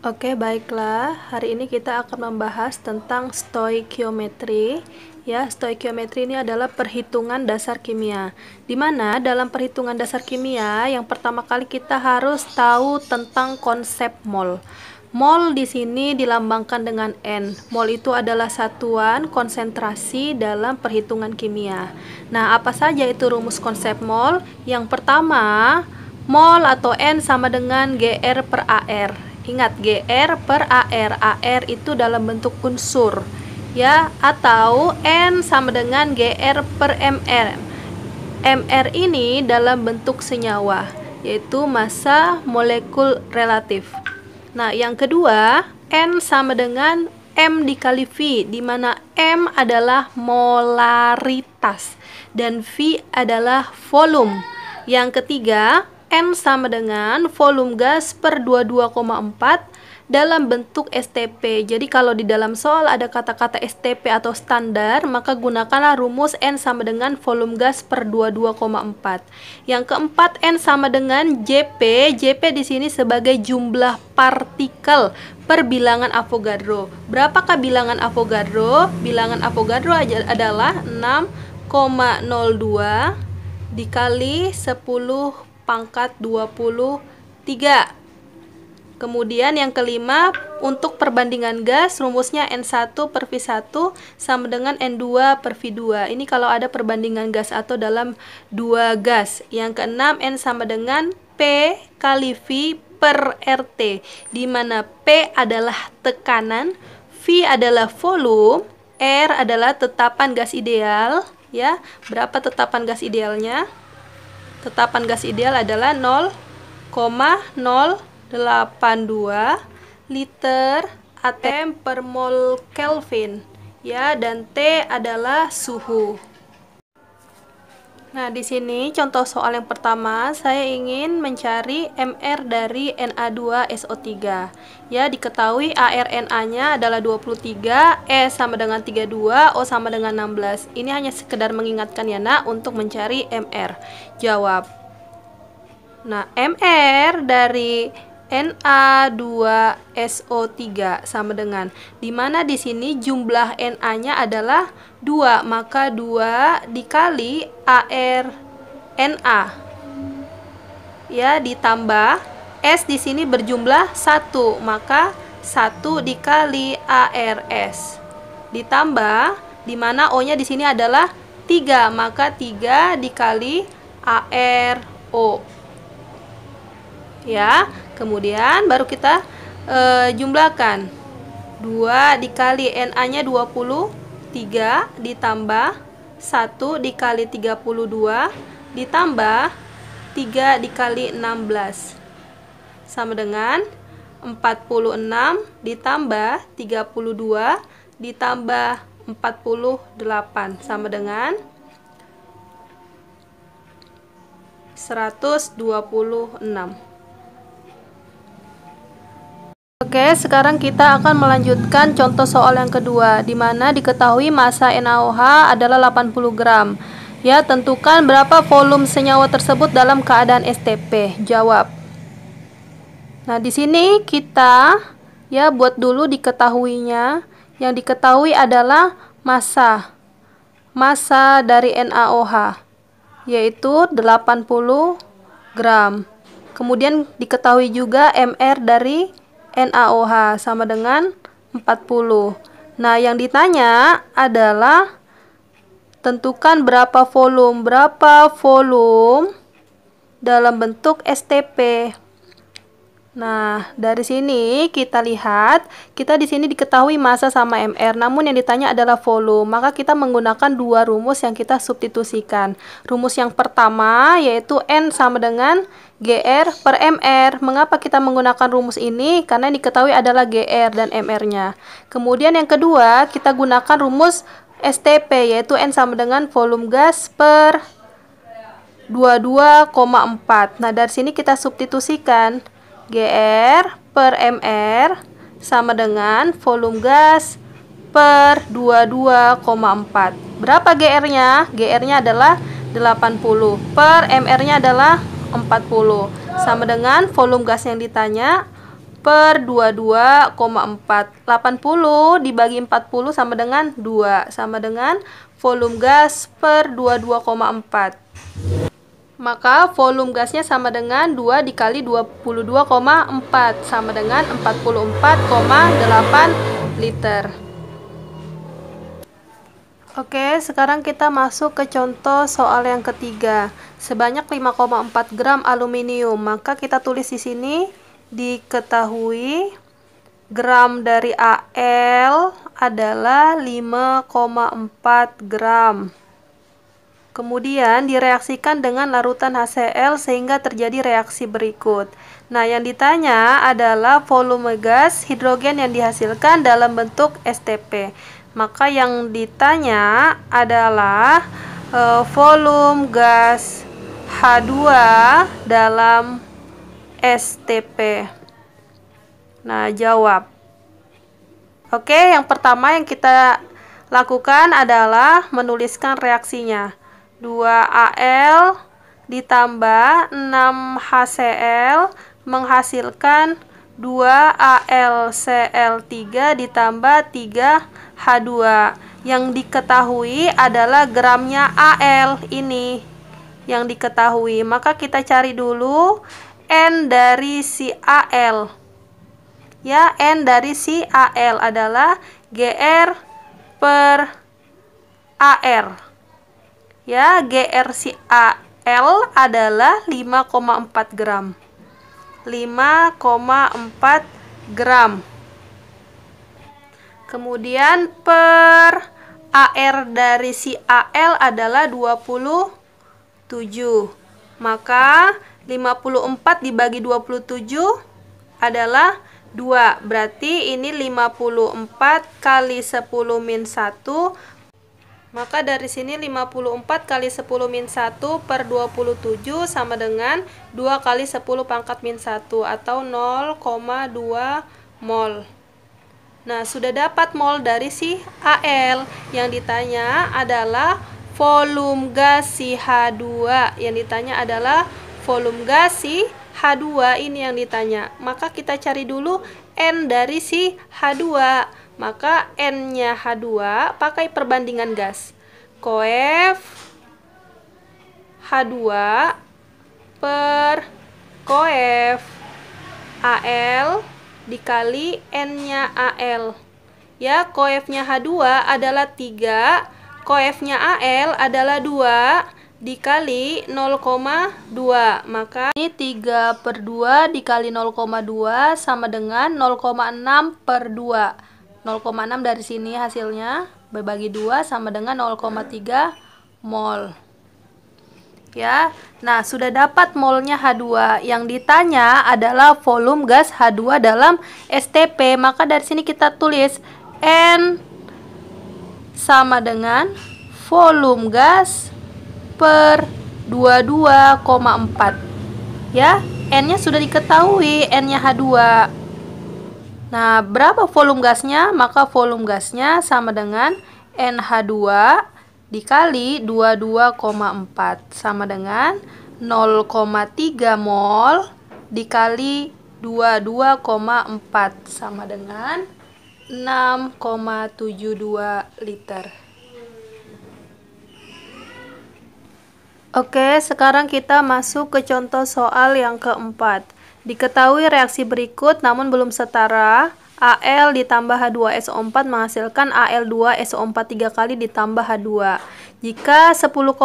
Oke, baiklah. Hari ini kita akan membahas tentang stoikiometri. Ya, stoikiometri ini adalah perhitungan dasar kimia. Di mana dalam perhitungan dasar kimia, yang pertama kali kita harus tahu tentang konsep mol. Mol di sini dilambangkan dengan N. Mol itu adalah satuan konsentrasi dalam perhitungan kimia. Nah, apa saja itu rumus konsep mol? Yang pertama, mol atau N sama dengan GR per AR. Ingat, GR per AR. AR itu dalam bentuk unsur, ya, atau N sama dengan GR per MR. MR ini dalam bentuk senyawa, yaitu massa molekul relatif. Nah, yang kedua, N sama dengan M dikali V, di mana M adalah molaritas dan V adalah volume. Yang ketiga, N sama dengan volume gas per 22,4 dalam bentuk STP. Jadi kalau di dalam soal ada kata-kata STP atau standar, maka gunakanlah rumus N sama dengan volume gas per 22,4. Yang keempat, N sama dengan JP. JP di sini sebagai jumlah partikel per bilangan Avogadro. Berapakah bilangan Avogadro? Bilangan Avogadro adalah 6,02 dikali 10 pangkat 23. Kemudian yang kelima, untuk perbandingan gas, rumusnya N1 per V1 sama dengan N2 per V2. Ini kalau ada perbandingan gas atau dalam dua gas. Yang keenam, N sama dengan P kali V per RT, di mana P adalah tekanan, V adalah volume, R adalah tetapan gas ideal. Ya, berapa tetapan gas idealnya? Tetapan gas ideal adalah 0,082 liter atm per mol Kelvin, ya, dan T adalah suhu. Nah, di sini contoh soal yang pertama, saya ingin mencari MR dari Na2SO3. Ya, diketahui ARNA-nya adalah 23, E sama dengan 32, O sama dengan 16. Ini hanya sekedar mengingatkan ya, Nak, untuk mencari MR. Jawab. Nah, MR dari Na2SO3 sama dengan, dimana di sini jumlah Na-nya adalah 2, maka 2 dikali ARNA, ya, ditambah S di sini berjumlah 1, maka 1 dikali ARS, ditambah dimana O-nya di sini adalah 3, maka 3 dikali ARO. Ya, kemudian baru kita jumlahkan. 2 dikali Na-nya 23 ditambah 1 dikali 32 ditambah 3 dikali 16 sama dengan 46 ditambah 32 ditambah 48 sama dengan 126. Oke, sekarang kita akan melanjutkan contoh soal yang kedua, di mana diketahui massa NaOH adalah 80 gram. Ya, tentukan berapa volume senyawa tersebut dalam keadaan STP. Jawab. Nah, di sini kita ya buat dulu diketahuinya. Yang diketahui adalah massa dari NaOH, yaitu 80 gram. Kemudian diketahui juga MR dari NaOH sama dengan 40. Nah, yang ditanya adalah tentukan berapa volume dalam bentuk STP. Nah, dari sini kita lihat, kita di sini diketahui massa sama MR, namun yang ditanya adalah volume. Maka kita menggunakan dua rumus yang kita substitusikan. Rumus yang pertama yaitu N sama dengan GR per MR. Mengapa kita menggunakan rumus ini? Karena yang diketahui adalah GR dan MR-nya. Kemudian yang kedua, kita gunakan rumus STP, yaitu N sama dengan volume gas per 22,4. Nah, dari sini kita substitusikan. GR per MR sama dengan volume gas per 22,4. Berapa GR-nya? GR-nya adalah 80 per MR-nya adalah 40. Sama dengan volume gas yang ditanya per 22,4. 80 dibagi 40 sama dengan 2, sama dengan volume gas per 22,4. Maka volume gasnya sama dengan 2 dikali 22,4 sama dengan 44,8 liter. Oke, sekarang kita masuk ke contoh soal yang ketiga. Sebanyak 5,4 gram aluminium. Maka kita tulis di sini, diketahui gram dari Al adalah 5,4 gram. Kemudian direaksikan dengan larutan HCl sehingga terjadi reaksi berikut. Nah, yang ditanya adalah volume gas hidrogen yang dihasilkan dalam bentuk STP. Maka yang ditanya adalah volume gas H2 dalam STP. Nah, jawab. Oke, yang pertama yang kita lakukan adalah menuliskan reaksinya. 2Al ditambah 6HCl menghasilkan 2AlCl3 ditambah 3H2. Yang diketahui adalah gramnya Al ini yang diketahui. Maka kita cari dulu N dari si Al. Ya, N dari si Al adalah Gr per Ar. Ya, Gr si Al adalah 5,4 gram. 5,4 gram. Kemudian per Ar dari si Al adalah 27. Maka 54 dibagi 27 adalah 2. Berarti ini 54 kali 10 min 1. Maka dari sini 54 kali 10 min 1 per 27 sama dengan 2 kali 10 pangkat min 1 atau 0,2 mol. Nah, sudah dapat mol dari si Al. Yang ditanya adalah volume gas si H2. Yang ditanya adalah volume gas si H2, ini yang ditanya. Maka kita cari dulu N dari si H2. Maka N-nya H2 pakai perbandingan gas. Koef H2 per koef Al dikali N-nya Al. Ya, koefnya H2 adalah 3, koefnya Al adalah 2 dikali 0,2. Maka ini 3 per 2 dikali 0,2 sama dengan 0,6 per 2. 0,6 dari sini hasilnya berbagi 2 sama dengan 0,3 mol. Ya. Nah, sudah dapat molnya H2. Yang ditanya adalah volume gas H2 dalam STP. Maka dari sini kita tulis N sama dengan volume gas per 22,4. Ya, N-nya sudah diketahui, N-nya H2. Nah, berapa volume gasnya? Maka volume gasnya sama dengan NH2 dikali 22,4 sama dengan 0,3 mol dikali 22,4 sama dengan 6,72 liter. Oke, sekarang kita masuk ke contoh soal yang keempat. Diketahui reaksi berikut namun belum setara. Al ditambah H2SO4 menghasilkan Al2SO4 3 kali ditambah H2. Jika 10,8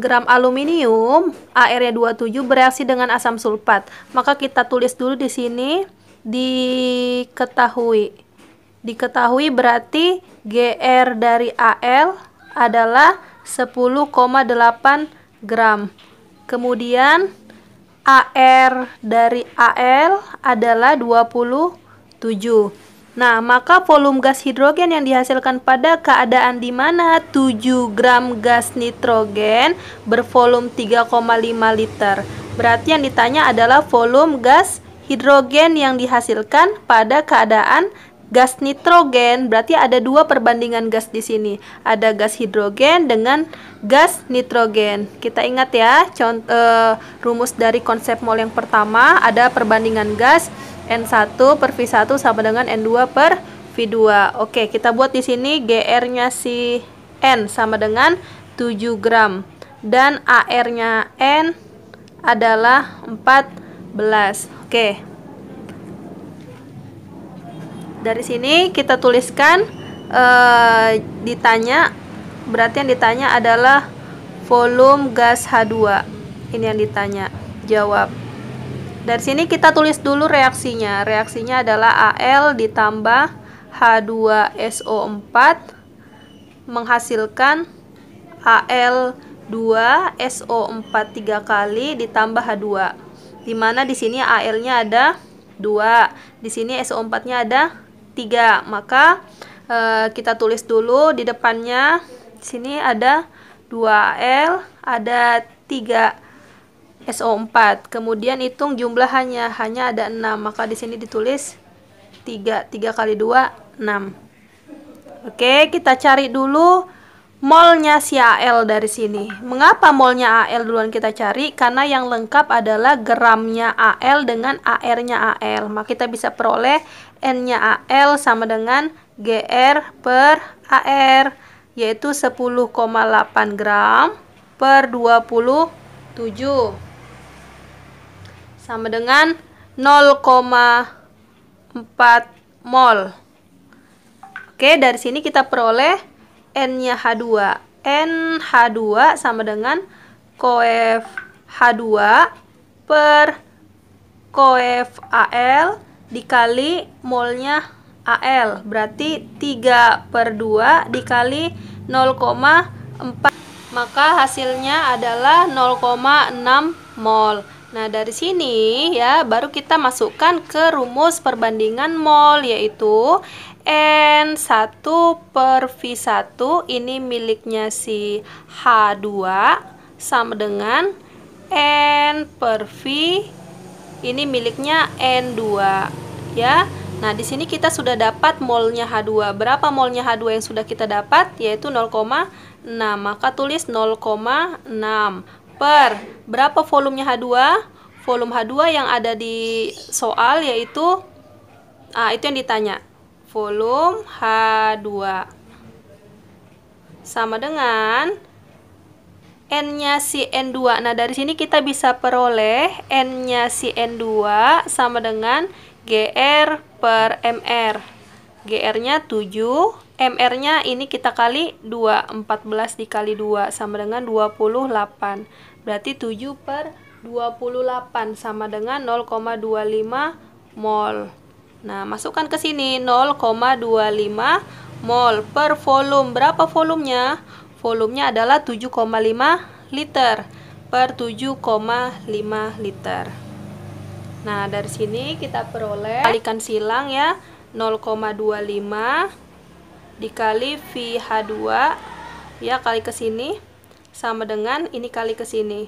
gram aluminium, Ar-nya 27 bereaksi dengan asam sulfat, maka kita tulis dulu di sini diketahui. Diketahui berarti Gr dari Al adalah 10,8 gram. Kemudian Ar dari Al adalah 27. Nah, maka volume gas hidrogen yang dihasilkan pada keadaan di mana 7 gram gas nitrogen bervolume 3,5 liter. Berarti yang ditanya adalah volume gas hidrogen yang dihasilkan pada keadaan gas nitrogen. Berarti ada dua perbandingan gas di sini. Ada gas hidrogen dengan gas nitrogen. Kita ingat ya, rumus dari konsep mol yang pertama ada perbandingan gas. N1 per V1 sama dengan N2 per V2. Oke, kita buat di sini GR-nya si N sama dengan 7 gram dan AR-nya N adalah 14. Oke. Dari sini kita tuliskan ditanya, berarti yang ditanya adalah volume gas H2. Ini yang ditanya. Jawab. Dari sini kita tulis dulu reaksinya. Reaksinya adalah Al ditambah H2SO4 menghasilkan Al2SO4 3 kali ditambah H2. Dimana di sini Al-nya ada 2, di sini SO4-nya ada 3. Maka kita tulis dulu di depannya. Di sini ada 2Al, ada 3 SO4. Kemudian hitung jumlahannya, hanya ada 6. Maka di sini ditulis 3 kali 2 6. Oke, kita cari dulu molnya si Al dari sini. Mengapa molnya Al duluan kita cari? Karena yang lengkap adalah gramnya Al dengan AR-nya Al. Maka kita bisa peroleh N-nya Al sama dengan GR per AR, yaitu 10,8 gram per 27 sama dengan 0,4 mol. Oke, dari sini kita peroleh N-nya H2. NH2 sama dengan koef H2 per koef Al dikali molnya Al. Berarti 3 per 2 dikali 0,4. Maka hasilnya adalah 0,6 mol. Nah, dari sini ya baru kita masukkan ke rumus perbandingan mol, yaitu N1 per V1 ini miliknya si H2 sama dengan N per V ini miliknya N2 ya. Nah, di sini kita sudah dapat molnya H2. Berapa molnya H2 yang sudah kita dapat? Yaitu 0,6. Maka tulis 0,6 per berapa volumenya H2? Volume H2 yang ada di soal yaitu itu yang ditanya. Volume H2 sama dengan N-nya si N2. Nah, dari sini kita bisa peroleh N-nya si N2 sama dengan GR per MR. GR-nya 7, MR-nya ini kita kali 2, 14 dikali 2 sama dengan 28. Berarti 7 per 28 sama dengan 0,25 mol. Nah, masukkan ke sini 0,25 mol per volume. Berapa volumenya? Volumenya adalah 7,5 liter per 7,5 liter. Nah, dari sini kita peroleh, kalikan silang ya, 0,25 dikali VH2 ya, kali ke sini sama dengan ini kali ke sini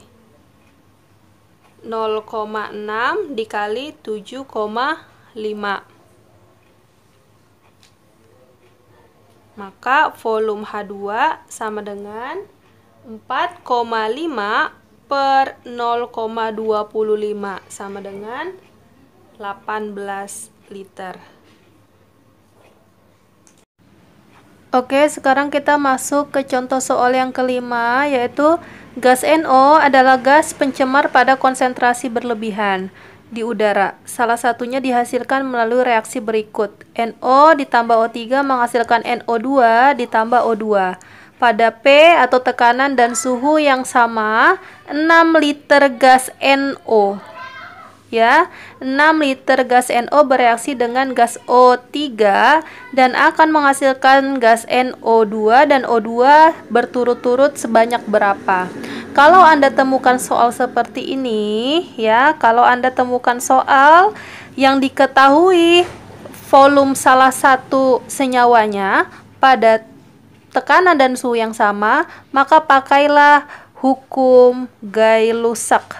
0,6 dikali 7,5. Maka volume H2 sama dengan 4,5 per 0,25 sama dengan 18 liter. Oke, sekarang kita masuk ke contoh soal yang kelima, yaitu gas NO adalah gas pencemar pada konsentrasi berlebihan di udara. Salah satunya dihasilkan melalui reaksi berikut. NO ditambah O3 menghasilkan NO2 ditambah O2. Pada P atau tekanan dan suhu yang sama, 6 liter gas NO. Ya, 6 liter gas NO bereaksi dengan gas O3 dan akan menghasilkan gas NO2 dan O2 berturut-turut sebanyak berapa? Kalau Anda temukan soal seperti ini, ya, kalau Anda temukan soal yang diketahui volume salah satu senyawanya pada tekanan dan suhu yang sama, maka pakailah hukum Gay-Lussac.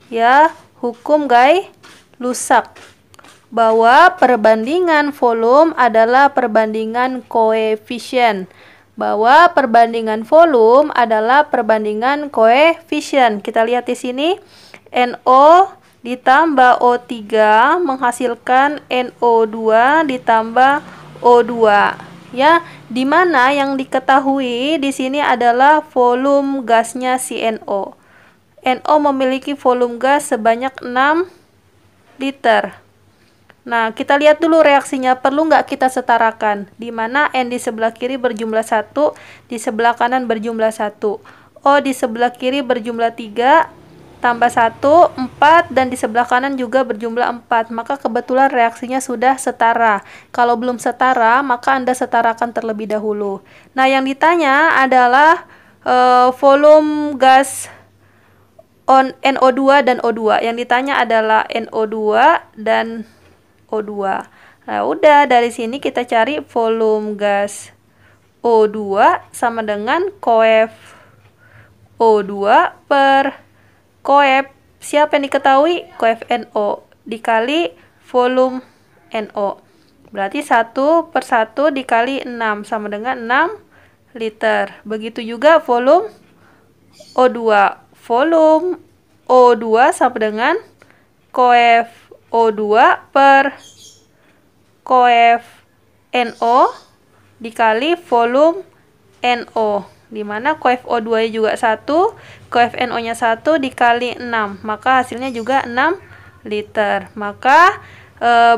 Ya, hukum Gay-Lussac bahwa perbandingan volume adalah perbandingan koefisien. Bahwa perbandingan volume adalah perbandingan koefisien. Kita lihat di sini NO ditambah O3 menghasilkan NO2 ditambah O2. Ya, dimana yang diketahui di sini adalah volume gasnya si NO. NO memiliki volume gas sebanyak 6 liter. Nah, kita lihat dulu reaksinya. Perlu nggak kita setarakan? Di mana N di sebelah kiri berjumlah 1, di sebelah kanan berjumlah 1. O di sebelah kiri berjumlah 3, tambah 1, 4, dan di sebelah kanan juga berjumlah 4. Maka kebetulan reaksinya sudah setara. Kalau belum setara, maka Anda setarakan terlebih dahulu. Nah, yang ditanya adalah volume gas NO2 dan O2. Yang ditanya adalah NO2 dan O2. Nah, udah dari sini kita cari volume gas O2 sama dengan koef O2 per koef siapa yang diketahui? Koef NO dikali volume NO. Berarti 1 per 1 dikali 6 sama dengan 6 liter. Begitu juga volume O2. Volume O2 sama dengan koef O2 per koef NO dikali volume NO, dimana koef O2 juga 1, koef NO-nya 1 dikali 6, maka hasilnya juga 6 liter. Maka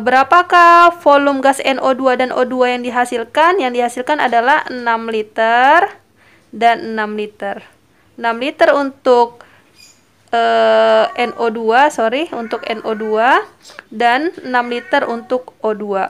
berapakah volume gas NO2 dan O2 yang dihasilkan? Yang dihasilkan adalah 6 liter dan 6 liter. 6 liter untuk NO2, untuk NO2 dan 6 liter untuk O2.